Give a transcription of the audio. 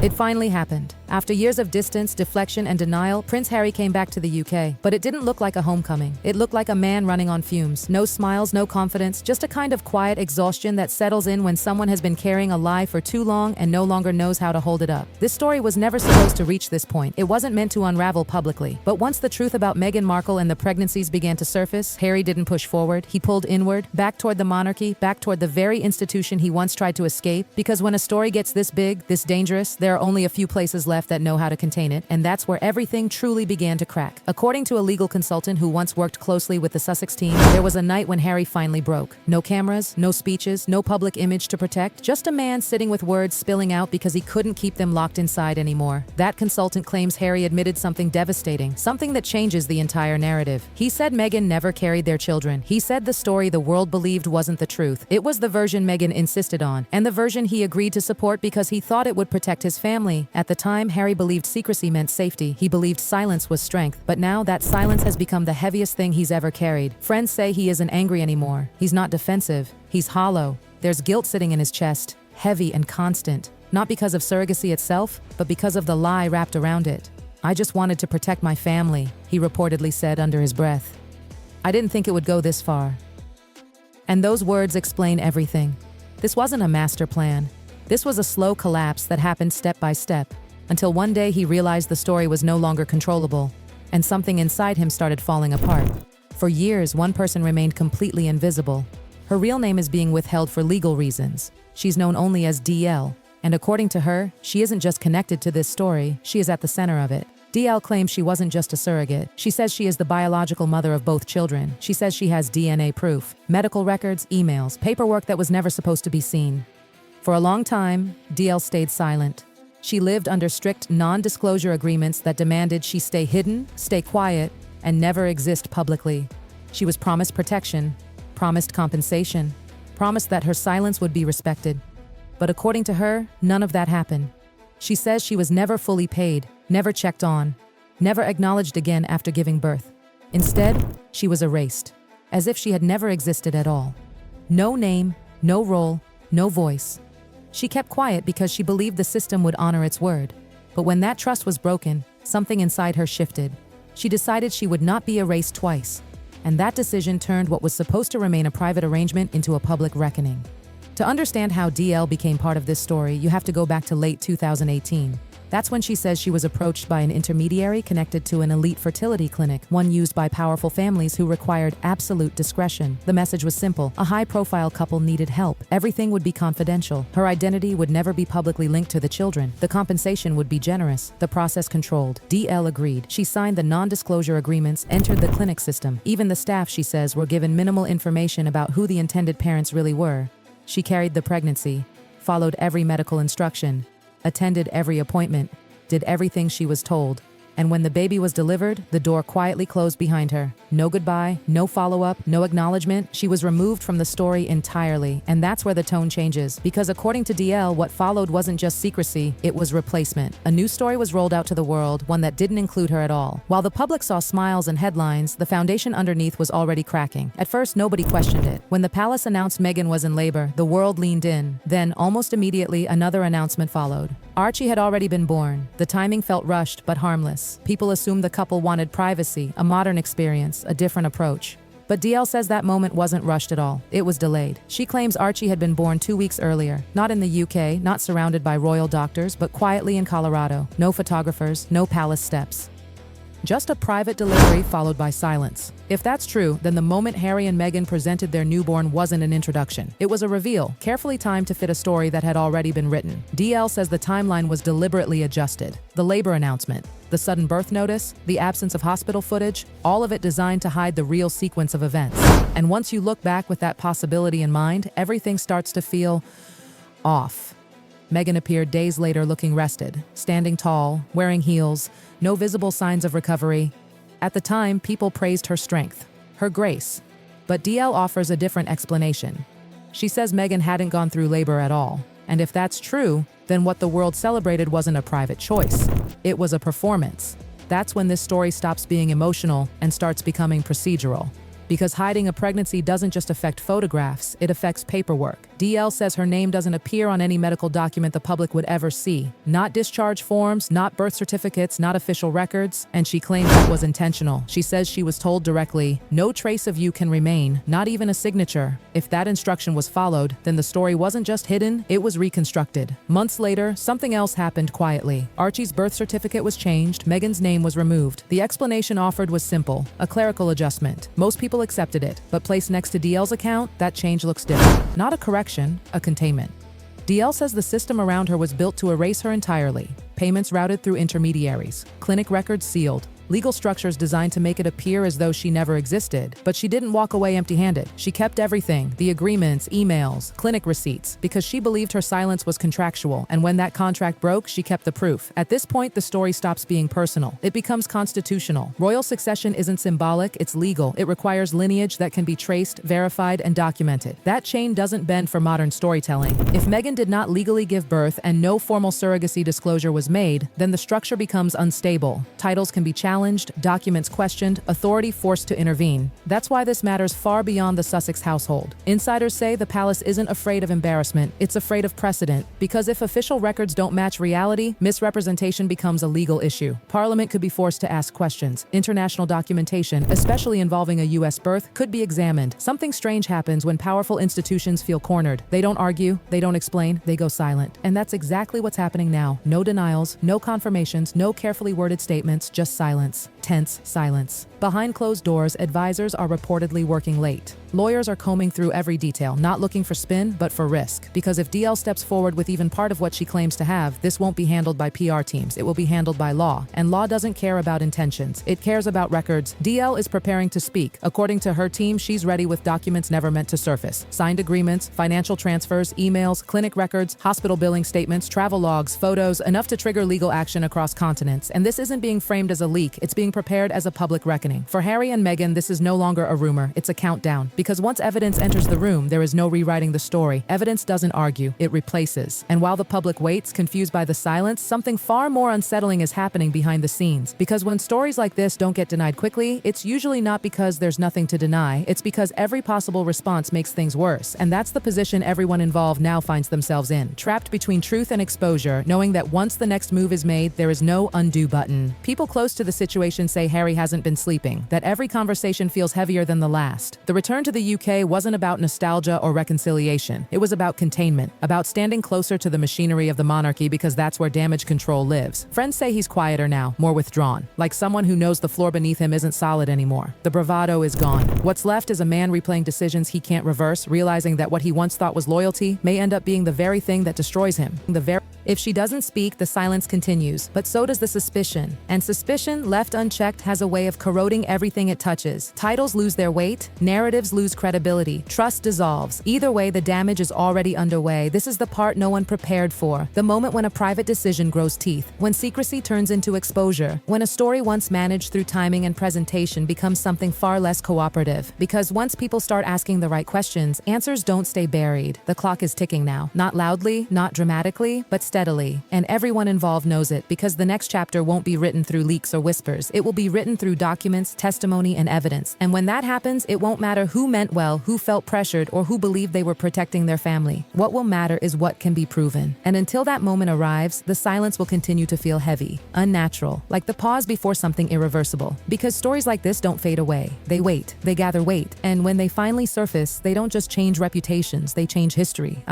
It finally happened. After years of distance, deflection, and denial, Prince Harry came back to the UK. But it didn't look like a homecoming. It looked like a man running on fumes. No smiles, no confidence, just a kind of quiet exhaustion that settles in when someone has been carrying a lie for too long and no longer knows how to hold it up. This story was never supposed to reach this point. It wasn't meant to unravel publicly. But once the truth about Meghan Markle and the pregnancies began to surface, Harry didn't push forward. He pulled inward, back toward the monarchy, back toward the very institution he once tried to escape. Because when a story gets this big, this dangerous, there are only a few places left that know how to contain it, and that's where everything truly began to crack. According to a legal consultant who once worked closely with the Sussex team, there was a night when Harry finally broke. No cameras, no speeches, no public image to protect, just a man sitting with words spilling out because he couldn't keep them locked inside anymore. That consultant claims Harry admitted something devastating, something that changes the entire narrative. He said Meghan never carried their children. He said the story the world believed wasn't the truth. It was the version Meghan insisted on, and the version he agreed to support because he thought it would protect his family. At the time, Harry believed secrecy meant safety. He believed silence was strength. But now that silence has become the heaviest thing he's ever carried. Friends say he isn't angry anymore. He's not defensive. He's hollow. There's guilt sitting in his chest, heavy and constant. Not because of surrogacy itself, but because of the lie wrapped around it. "I just wanted to protect my family," he reportedly said under his breath. "I didn't think it would go this far." And those words explain everything. This wasn't a master plan. This was a slow collapse that happened step by step, until one day he realized the story was no longer controllable, and something inside him started falling apart. For years, one person remained completely invisible. Her real name is being withheld for legal reasons. She's known only as DL, and according to her, she isn't just connected to this story, she is at the center of it. DL claims she wasn't just a surrogate. She says she is the biological mother of both children. She says she has DNA proof, medical records, emails, paperwork that was never supposed to be seen. For a long time, DL stayed silent. She lived under strict non-disclosure agreements that demanded she stay hidden, stay quiet, and never exist publicly. She was promised protection, promised compensation, promised that her silence would be respected. But according to her, none of that happened. She says she was never fully paid, never checked on, never acknowledged again after giving birth. Instead, she was erased, as if she had never existed at all. No name, no role, no voice. She kept quiet because she believed the system would honor its word. But when that trust was broken, something inside her shifted. She decided she would not be erased twice. And that decision turned what was supposed to remain a private arrangement into a public reckoning. To understand how DL became part of this story, you have to go back to late 2018. That's when she says she was approached by an intermediary connected to an elite fertility clinic, one used by powerful families who required absolute discretion. The message was simple. A high-profile couple needed help. Everything would be confidential. Her identity would never be publicly linked to the children. The compensation would be generous. The process controlled. DL agreed. She signed the non-disclosure agreements, entered the clinic system. Even the staff, she says, were given minimal information about who the intended parents really were. She carried the pregnancy, followed every medical instruction, attended every appointment, did everything she was told. And when the baby was delivered, the door quietly closed behind her. No goodbye, no follow-up, no acknowledgement. She was removed from the story entirely. And that's where the tone changes. Because according to DL, what followed wasn't just secrecy, it was replacement. A new story was rolled out to the world, one that didn't include her at all. While the public saw smiles and headlines, the foundation underneath was already cracking. At first, nobody questioned it. When the palace announced Meghan was in labor, the world leaned in. Then, almost immediately, another announcement followed. Archie had already been born. The timing felt rushed, but harmless. People assumed the couple wanted privacy, a modern experience, a different approach. But DL says that moment wasn't rushed at all. It was delayed. She claims Archie had been born 2 weeks earlier. Not in the UK, not surrounded by royal doctors, but quietly in Colorado. No photographers, no palace steps. Just a private delivery followed by silence. If that's true, then the moment Harry and Meghan presented their newborn wasn't an introduction. It was a reveal, carefully timed to fit a story that had already been written. DL says the timeline was deliberately adjusted. The labor announcement, the sudden birth notice, the absence of hospital footage, all of it designed to hide the real sequence of events. And once you look back with that possibility in mind, everything starts to feel off. Meghan appeared days later looking rested, standing tall, wearing heels, no visible signs of recovery. At the time, people praised her strength, her grace. But DL offers a different explanation. She says Meghan hadn't gone through labor at all. And if that's true, then what the world celebrated wasn't a private choice. It was a performance. That's when this story stops being emotional and starts becoming procedural. Because hiding a pregnancy doesn't just affect photographs, it affects paperwork. DL says her name doesn't appear on any medical document the public would ever see. Not discharge forms, not birth certificates, not official records, and she claims it was intentional. She says she was told directly, no trace of you can remain, not even a signature. If that instruction was followed, then the story wasn't just hidden, it was reconstructed. Months later, something else happened quietly. Archie's birth certificate was changed, Meghan's name was removed. The explanation offered was simple, a clerical adjustment. Most people accepted it, but placed next to DL's account, that change looks different. Not a correction, a containment. DL says the system around her was built to erase her entirely. Payments routed through intermediaries, clinic records sealed, legal structures designed to make it appear as though she never existed. But she didn't walk away empty-handed. She kept everything, the agreements, emails, clinic receipts, because she believed her silence was contractual, and when that contract broke, she kept the proof. At this point, the story stops being personal. It becomes constitutional. Royal succession isn't symbolic, it's legal. It requires lineage that can be traced, verified, and documented. That chain doesn't bend for modern storytelling. If Meghan did not legally give birth and no formal surrogacy disclosure was made, then the structure becomes unstable. Titles can be challenged, documents questioned, authority forced to intervene. That's why this matters far beyond the Sussex household. Insiders say the palace isn't afraid of embarrassment, it's afraid of precedent. Because if official records don't match reality, misrepresentation becomes a legal issue. Parliament could be forced to ask questions. International documentation, especially involving a U.S. birth, could be examined. Something strange happens when powerful institutions feel cornered. They don't argue, they don't explain, they go silent. And that's exactly what's happening now. No denials, no confirmations, no carefully worded statements, just silence. Tense silence. Behind closed doors, advisors are reportedly working late. Lawyers are combing through every detail, not looking for spin, but for risk. Because if DL steps forward with even part of what she claims to have, this won't be handled by PR teams, it will be handled by law. And law doesn't care about intentions, it cares about records. DL is preparing to speak. According to her team, she's ready with documents never meant to surface. Signed agreements, financial transfers, emails, clinic records, hospital billing statements, travel logs, photos, enough to trigger legal action across continents. And this isn't being framed as a leak, it's being prepared as a public reckoning. For Harry and Meghan, this is no longer a rumor, it's a countdown. Because once evidence enters the room, there is no rewriting the story. Evidence doesn't argue, it replaces. And while the public waits, confused by the silence, something far more unsettling is happening behind the scenes. Because when stories like this don't get denied quickly, it's usually not because there's nothing to deny, it's because every possible response makes things worse. And that's the position everyone involved now finds themselves in, trapped between truth and exposure, knowing that once the next move is made, there is no undo button. People close to the situation say Harry hasn't been sleeping, that every conversation feels heavier than the last. The return to the UK wasn't about nostalgia or reconciliation. It was about containment, about standing closer to the machinery of the monarchy because that's where damage control lives. Friends say he's quieter now, more withdrawn, like someone who knows the floor beneath him isn't solid anymore. The bravado is gone. What's left is a man replaying decisions he can't reverse, realizing that what he once thought was loyalty may end up being the very thing that destroys him. If she doesn't speak, the silence continues, but so does the suspicion. And suspicion, left unchecked, has a way of corroding everything it touches. Titles lose their weight, narratives lose credibility, trust dissolves. Either way, the damage is already underway. This is the part no one prepared for. The moment when a private decision grows teeth, when secrecy turns into exposure, when a story once managed through timing and presentation becomes something far less cooperative. Because once people start asking the right questions, answers don't stay buried. The clock is ticking now. Not loudly, not dramatically, but steadily. And everyone involved knows it, because the next chapter won't be written through leaks or whispers. It will be written through documents, testimony, and evidence. And when that happens, it won't matter who meant well, who felt pressured, or who believed they were protecting their family. What will matter is what can be proven. And until that moment arrives, the silence will continue to feel heavy, unnatural, like the pause before something irreversible. Because stories like this don't fade away. They wait, they gather weight, and when they finally surface, they don't just change reputations, they change history.